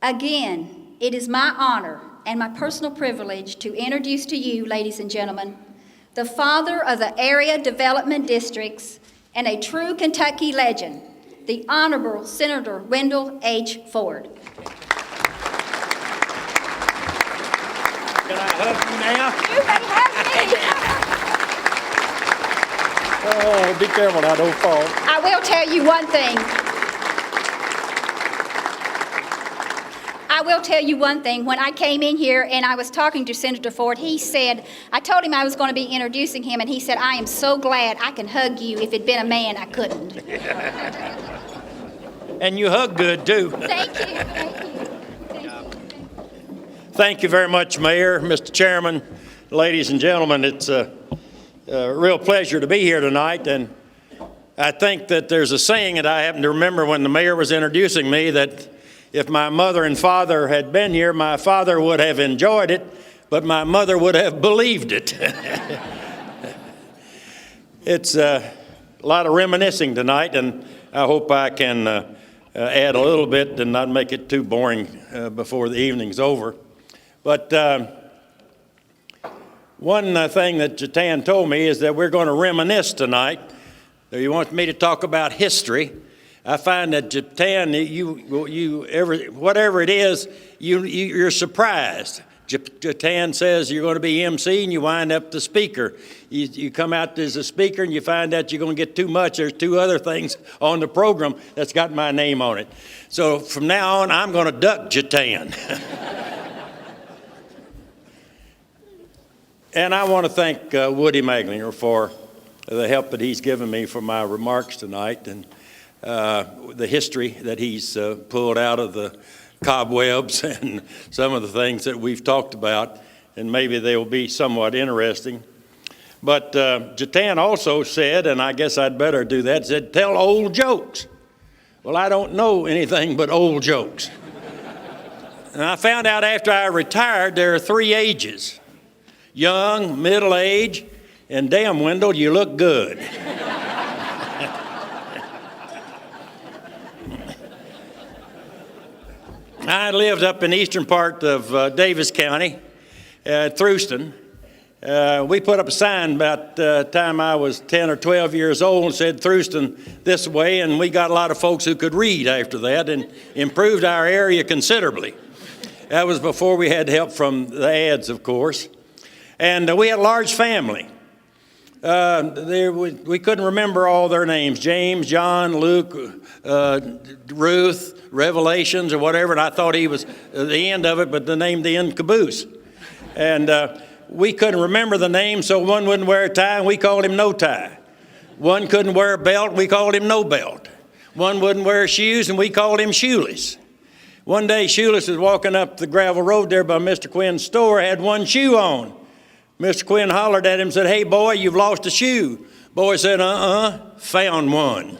Again, it is my honor and my personal privilege to introduce to you, ladies and gentlemen, the father of the area development districts and a true Kentucky legend, the Honorable Senator Wendell H. Ford. Can I hug you now? You may have me. Oh, be careful now, don't fall. I will tell you one thing. When I came in here and I was talking to Senator Ford, he said, I told him I was going to be introducing him, and he said, I am so glad I can hug you. If it'd been a man, I couldn't. And you hug good, too. Thank you. Thank you. Thank you very much, Mayor, Mr. Chairman, ladies and gentlemen. It's a real pleasure to be here tonight, and I think that there's a saying that I happen to remember when the mayor was introducing me, that if my mother and father had been here, my father would have enjoyed it, but my mother would have believed it. It's a lot of reminiscing tonight, and I hope I can add a little bit and not make it too boring before the evening's over. But one thing that Jatan told me is that we're going to reminisce tonight. He wants me to talk about history. I find that Jatan, whatever it is, you're surprised. Jatan says you're going to be MC and you wind up the speaker. You come out as a speaker and you find out you're going to get too much. There's two other things on the program that's got my name on it. So from now on, I'm going to duck Jatan. And I want to thank Woody Maglinger for the help that he's given me for my remarks tonight, and the history that he's pulled out of the cobwebs and some of the things that we've talked about, and maybe they will be somewhat interesting. But Jatan also said, and I guess I'd better do that, said, tell old jokes. Well, I don't know anything but old jokes. And I found out after I retired there are three ages: young, middle age, and damn, Wendell, you look good. I lived up in the eastern part of Davis County, Threwston. We put up a sign about the time I was 10 or 12 years old and said Threwston this way, and we got a lot of folks who could read after that and improved our area considerably. That was before we had help from the ads, of course. And we had a large family. We couldn't remember all their names: James, John, Luke, Ruth, Revelations, or whatever. And I thought he was the end of it, but the name the end caboose. And we couldn't remember the name, so one wouldn't wear a tie, and we called him No Tie. One couldn't wear a belt, we called him No Belt. One wouldn't wear shoes, and we called him Shoeless. One day, Shoeless was walking up the gravel road there by Mr. Quinn's store, had one shoe on. Mr. Quinn hollered at him and said, "Hey, boy, you've lost a shoe." Boy said, found one.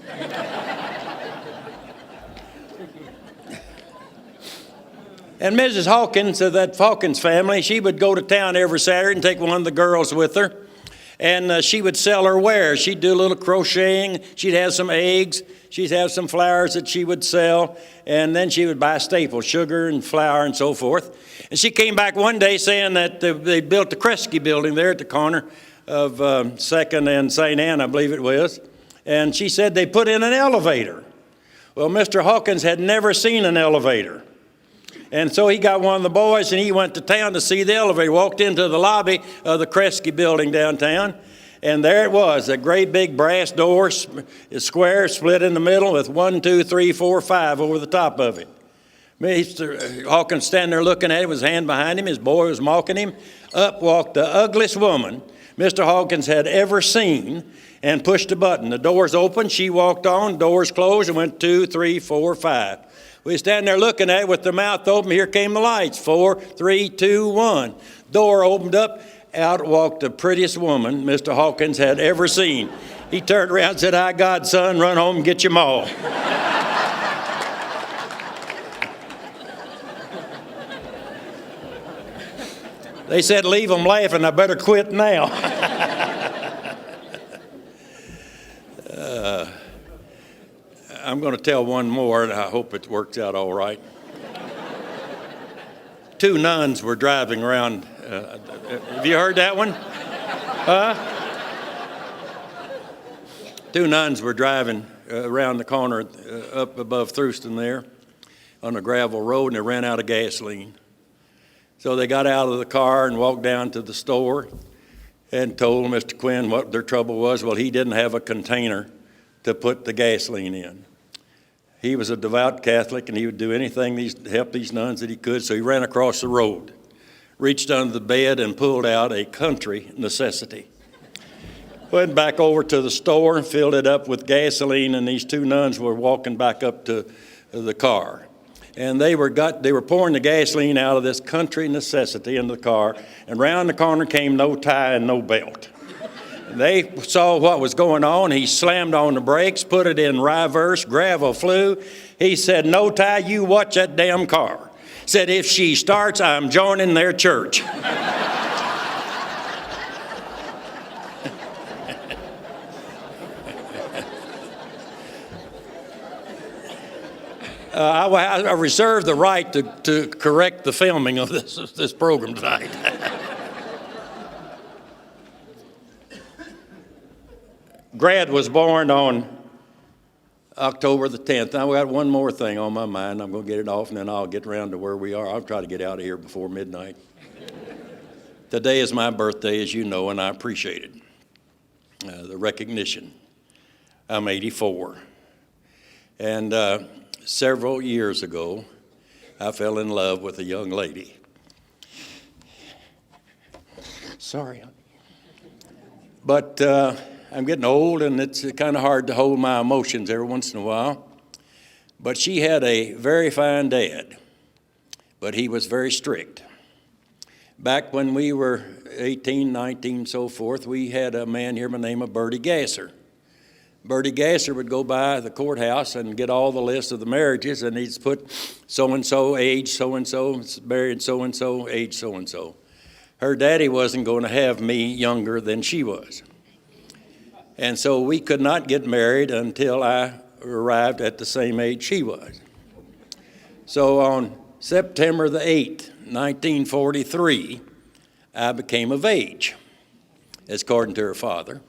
And Mrs. Hawkins of that Hawkins family, she would go to town every Saturday and take one of the girls with her. And she would sell her wares. She'd do a little crocheting. She'd have some eggs. She'd have some flowers that she would sell. And then she would buy staples, sugar and flour and so forth. And she came back one day saying that they built the Kresge building there at the corner of 2nd and St. Anne, I believe it was. And she said they put in an elevator. Well, Mr. Hawkins had never seen an elevator. And so he got one of the boys and he went to town to see the elevator, walked into the lobby of the Kresge building downtown, and there it was, a great big brass door, square, split in the middle with 1, 2, 3, 4, 5 over the top of it. Mr. Hawkins standing there looking at it with his hand behind him. His boy was mocking him. Up walked the ugliest woman Mr. Hawkins had ever seen and pushed a button. The doors opened, she walked on, doors closed, and went 2, 3, 4, 5. We stand there looking at it with the mouth open. Here came the lights. 4, 3, 2, 1. Door opened up. Out walked the prettiest woman Mr. Hawkins had ever seen. He turned around and said, "I God, son, run home and get your ma." They said, "Leave them laughing. I better quit now." I'm going to tell one more, and I hope it works out all right. two nuns were driving around. Have you heard that one? Two nuns were driving around the corner up above Thrueston there on a gravel road, and they ran out of gasoline. So they got out of the car and walked down to the store and told Mr. Quinn what their trouble was. Well, he didn't have a container to put the gasoline in. He was a devout Catholic, and he would do anything to help these nuns that he could, so he ran across the road, reached under the bed, and pulled out a country necessity. Went back over to the store and filled it up with gasoline, and these two nuns were walking back up to the car. And they were pouring the gasoline out of this country necessity into the car, and round the corner came no tie and no belt. They saw what was going on. He slammed on the brakes, put it in reverse, gravel flew. He said, "No tie, you watch that damn car." Said, "If she starts, I'm joining their church." I reserve the right to correct the filming of this program tonight. GRADD was born on October the 10th. Now, we got one more thing on my mind. I'm going to get it off, and then I'll get around to where we are. I'll try to get out of here before midnight. Today is my birthday, as you know, and I appreciate it. The recognition. I'm 84. And several years ago, I fell in love with a young lady. Sorry. But I'm getting old, and it's kind of hard to hold my emotions every once in a while. But she had a very fine dad, but he was very strict. Back when we were 18, 19, so forth, we had a man here by the name of Bertie Gasser. Bertie Gasser would go by the courthouse and get all the lists of the marriages, and he'd put so-and-so, age so-and-so, married so-and-so, age so-and-so. Her daddy wasn't going to have me younger than she was. And so we could not get married until I arrived at the same age she was. So on September the 8th, 1943, I became of age, as according to her father.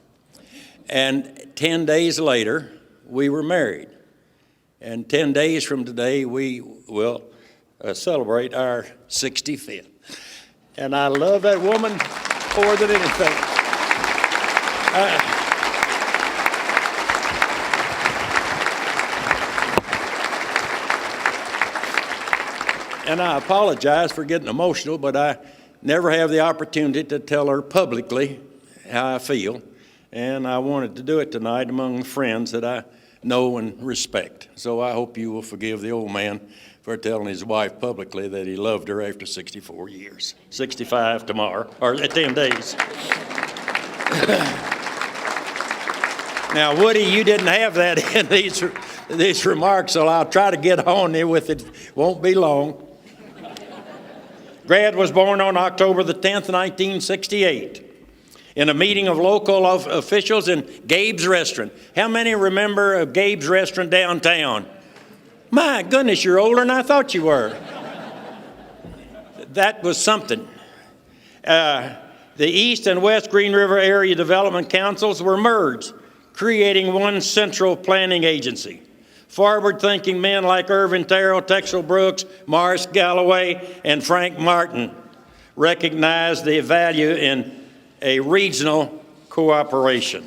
And 10 days later, we were married. And 10 days from today, we will celebrate our 65th. And I love that woman more than anything. And I apologize for getting emotional, but I never have the opportunity to tell her publicly how I feel. And I wanted to do it tonight among friends that I know and respect. So I hope you will forgive the old man for telling his wife publicly that he loved her after 64 years. 65 tomorrow, or 10 days. Now, Woody, you didn't have that in these remarks, so I'll try to get on there with it. Won't be long. GRADD was born on October the 10th, 1968. In a meeting of local officials in Gabe's Restaurant. How many remember Gabe's Restaurant downtown? My goodness, you're older than I thought you were. That was something. The East and West Green River Area Development Councils were merged, creating one central planning agency. Forward-thinking men like Irvin Terrell, Texel Brooks, Morris Galloway, and Frank Martin recognized the value in a regional cooperation.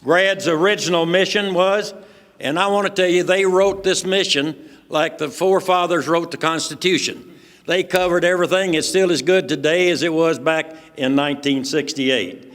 GRADD's original mission was, and I want to tell you, they wrote this mission like the forefathers wrote the Constitution. They covered everything. It's still as good today as it was back in 1968.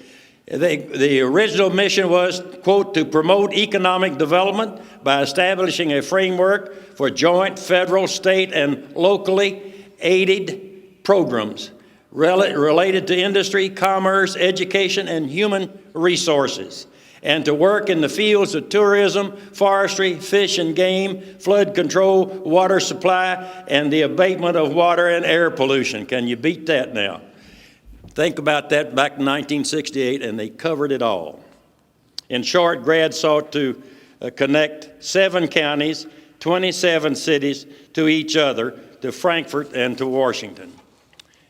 The original mission was, quote, to promote economic development by establishing a framework for joint federal, state, and locally aided programs related to industry, commerce, education, and human resources, and to work in the fields of tourism, forestry, fish and game, flood control, water supply, and the abatement of water and air pollution. Can you beat that now? Think about that back in 1968, and they covered it all. In short, GRADD sought to connect 7 counties, 27 cities to each other to Frankfort and to Washington.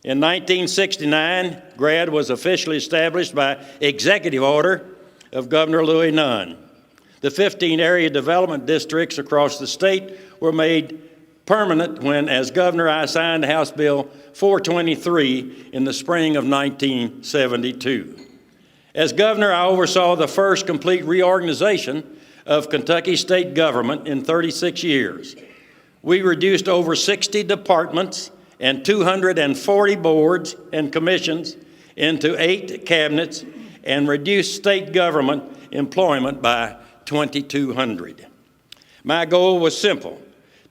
In 1969, GRADD was officially established by executive order of Governor Louis Nunn. The 15 area development districts across the state were made permanent when, as governor, I signed House Bill 423 in the spring of 1972. As governor, I oversaw the first complete reorganization of Kentucky state government in 36 years. We reduced over 60 departments and 240 boards and commissions into 8 cabinets and reduced state government employment by 2,200. My goal was simple: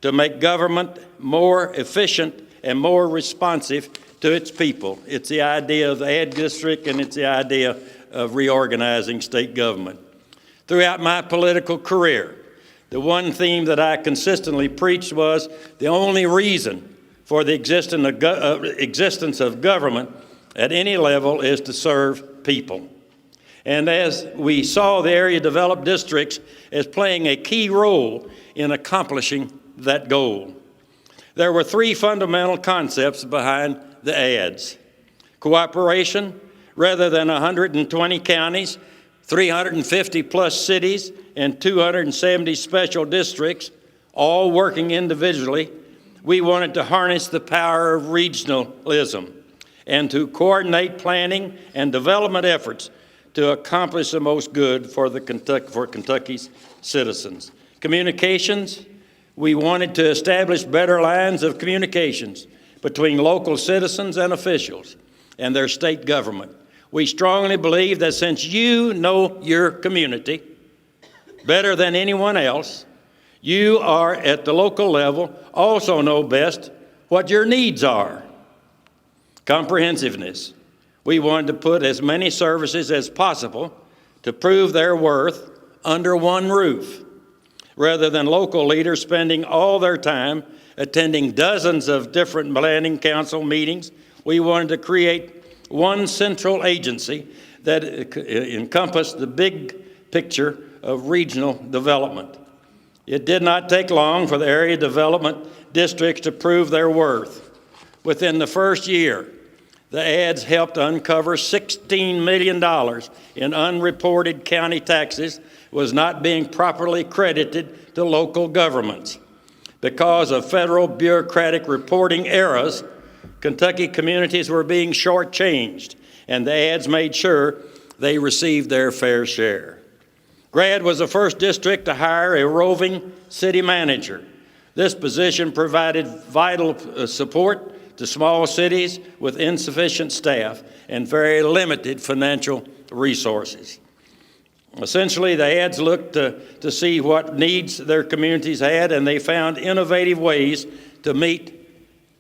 to make government more efficient and more responsive to its people. It's the idea of the ad district, and it's the idea of reorganizing state government. Throughout my political career, the one theme that I consistently preached was the only reason for the existence of government at any level is to serve people. And as we saw the area developed districts as playing a key role in accomplishing that goal, there were 3 fundamental concepts behind the ads. Cooperation, rather than 120 counties, 350 plus cities, and 270 special districts, all working individually, we wanted to harness the power of regionalism and to coordinate planning and development efforts to accomplish the most good for Kentucky's citizens. Communications, we wanted to establish better lines of communications between local citizens and officials and their state government. We strongly believe that since you know your community better than anyone else, you are at the local level also know best what your needs are. Comprehensiveness. We wanted to put as many services as possible to prove their worth under one roof, rather than local leaders spending all their time attending dozens of different planning council meetings. We wanted to create one central agency that encompassed the big picture of regional development. It did not take long for the area development districts to prove their worth. Within the first year, the ads helped uncover $16 million in unreported county taxes was not being properly credited to local governments. Because of federal bureaucratic reporting errors, Kentucky communities were being shortchanged, and the ads made sure they received their fair share. GRADD was the first district to hire a roving city manager. This position provided vital support to small cities with insufficient staff and very limited financial resources. Essentially, the ads looked to see what needs their communities had, and they found innovative ways to meet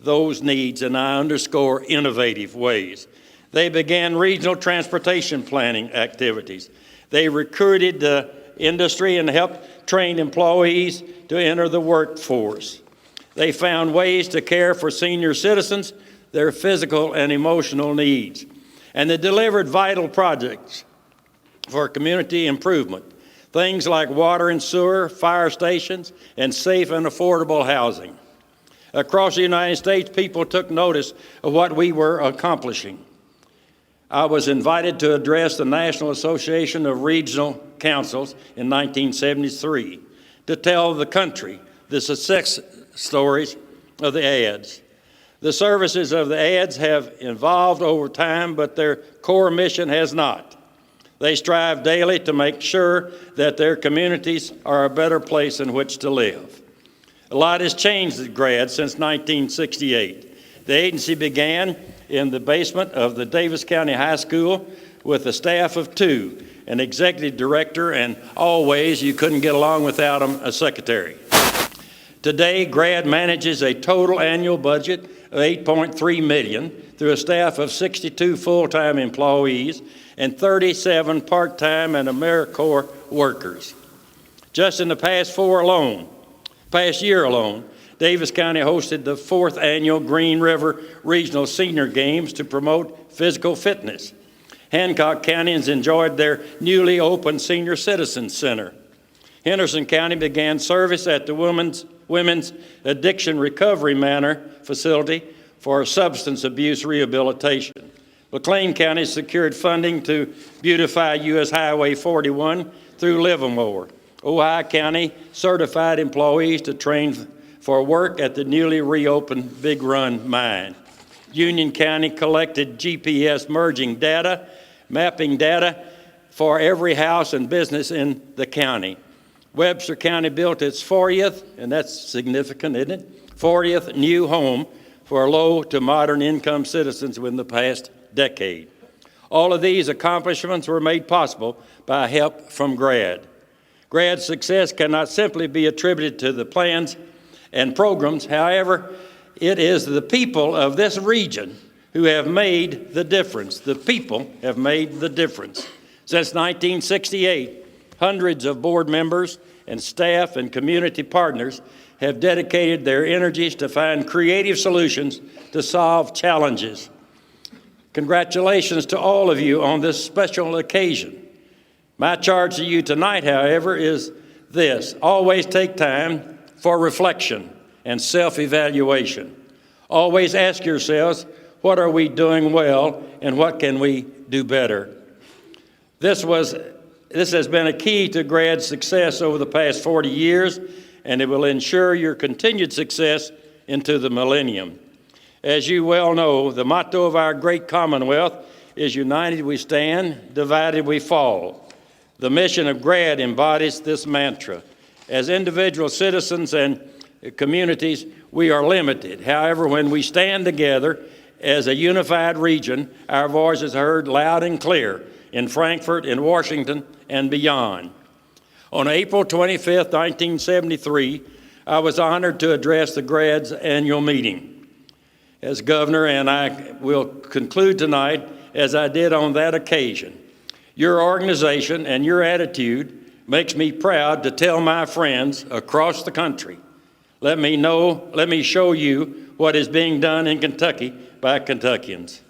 those needs, and I underscore innovative ways. They began regional transportation planning activities. They recruited the industry and helped train employees to enter the workforce. They found ways to care for senior citizens, their physical and emotional needs. And they delivered vital projects for community improvement, things like water and sewer, fire stations, and safe and affordable housing. Across the United States, people took notice of what we were accomplishing. I was invited to address the National Association of Regional Councils in 1973 to tell the country the success stories of the ads. The services of the ads have evolved over time, but their core mission has not. They strive daily to make sure that their communities are a better place in which to live. A lot has changed at GRADD since 1968. The agency began in the basement of the Davis County High School with a staff of 2, an executive director, and always, you couldn't get along without him, a secretary. Today, GRADD manages a total annual budget of $8.3 million through a staff of 62 full-time employees and 37 part-time and AmeriCorps workers. Just in the past year alone, Davis County hosted the 4th annual Green River Regional Senior Games to promote physical fitness. Hancock County has enjoyed their newly opened Senior Citizen Center. Henderson County began service at the Women's Addiction Recovery Manor facility for substance abuse rehabilitation. McLean County secured funding to beautify U.S. Highway 41 through Livermore. Ohio County certified employees to train for work at the newly reopened Big Run mine. Union County collected GPS mapping data for every house and business in the county. Webster County built its 40th, and that's significant, isn't it? 40th new home for low to modern income citizens within the past decade. All of these accomplishments were made possible by help from GRADD. GRADD's success cannot simply be attributed to the plans and programs. However, it is the people of this region who have made the difference. The people have made the difference. Since 1968, hundreds of board members and staff and community partners have dedicated their energies to find creative solutions to solve challenges. Congratulations to all of you on this special occasion. My charge to you tonight, however, is this: always take time for reflection and self-evaluation. Always ask yourselves, what are we doing well and what can we do better? This has been a key to GRADD's success over the past 40 years, and it will ensure your continued success into the millennium. As you well know, the motto of our great Commonwealth is united we stand, divided we fall. The mission of GRADD embodies this mantra. As individual citizens and communities, we are limited. However, when we stand together as a unified region, our voices are heard loud and clear in Frankfort, in Washington, and beyond. On April 25, 1973, I was honored to address the GRADD's annual meeting as governor, and I will conclude tonight as I did on that occasion. Your organization and your attitude makes me proud to tell my friends across the country, let me show you what is being done in Kentucky by Kentuckians.